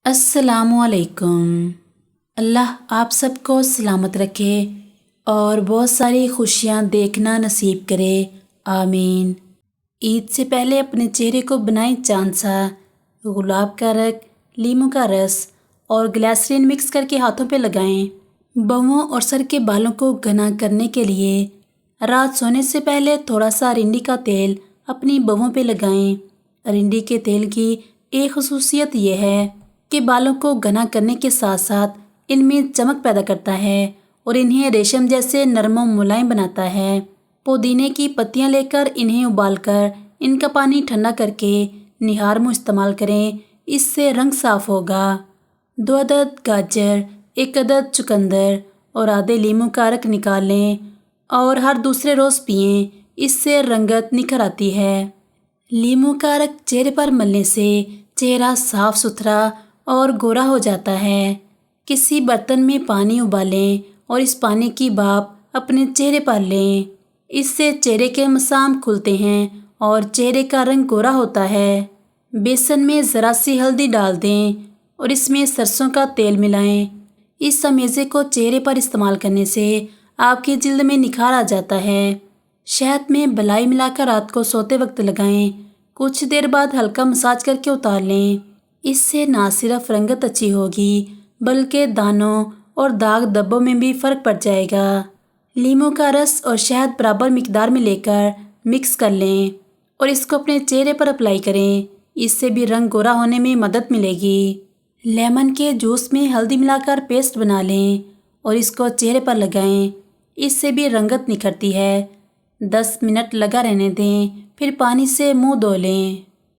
السلام علیکم۔ اللہ آپ سب کو سلامت رکھے اور بہت ساری خوشیاں دیکھنا نصیب کرے، آمین۔ عید سے پہلے اپنے چہرے کو بنائیں چاند سا، گلاب کا رنگ، لیموں کا رس اور گلیسرین مکس کر کے ہاتھوں پہ لگائیں۔ بہووں اور سر کے بالوں کو گھنا کرنے کے لیے رات سونے سے پہلے تھوڑا سا رنڈی کا تیل اپنی بہووں پہ لگائیں۔ رنڈی کے تیل کی ایک خصوصیت یہ ہے کہ بالوں کو گھنا کرنے کے ساتھ ساتھ ان میں چمک پیدا کرتا ہے اور انہیں ریشم جیسے نرم و ملائم بناتا ہے۔ پودینے کی پتیاں لے کر انہیں ابال کر ان کا پانی ٹھنڈا کر کے نہار منہ استعمال کریں، اس سے رنگ صاف ہوگا۔ 2 عدد گاجر، 1 عدد چقندر اور آدھے لیموں کا رس نکال لیں اور ہر دوسرے روز پئیں، اس سے رنگت نکھر آتی ہے۔ لیموں کا رس چہرے پر ملنے سے چہرہ صاف ستھرا اور گورا ہو جاتا ہے۔ کسی برتن میں پانی ابالیں اور اس پانی کی بھاپ اپنے چہرے پر لیں، اس سے چہرے کے مسام کھلتے ہیں اور چہرے کا رنگ گورا ہوتا ہے۔ بیسن میں ذرا سی ہلدی ڈال دیں اور اس میں سرسوں کا تیل ملائیں۔ اس امیزے کو چہرے پر استعمال کرنے سے آپ کی جلد میں نکھار آ جاتا ہے۔ شہد میں بلائی ملا کر رات کو سوتے وقت لگائیں، کچھ دیر بعد ہلکا مساج کر کے اتار لیں، اس سے نہ صرف رنگت اچھی ہوگی بلکہ دانوں اور داغ دھبوں میں بھی فرق پڑ جائے گا۔ لیموں کا رس اور شہد برابر مقدار میں لے کر مکس کر لیں اور اس کو اپنے چہرے پر اپلائی کریں، اس سے بھی رنگ گورا ہونے میں مدد ملے گی۔ لیمن کے جوس میں ہلدی ملا کر پیسٹ بنا لیں اور اس کو چہرے پر لگائیں، اس سے بھی رنگت نکھرتی ہے۔ 10 منٹ لگا رہنے دیں، پھر پانی سے منہ دھو لیں۔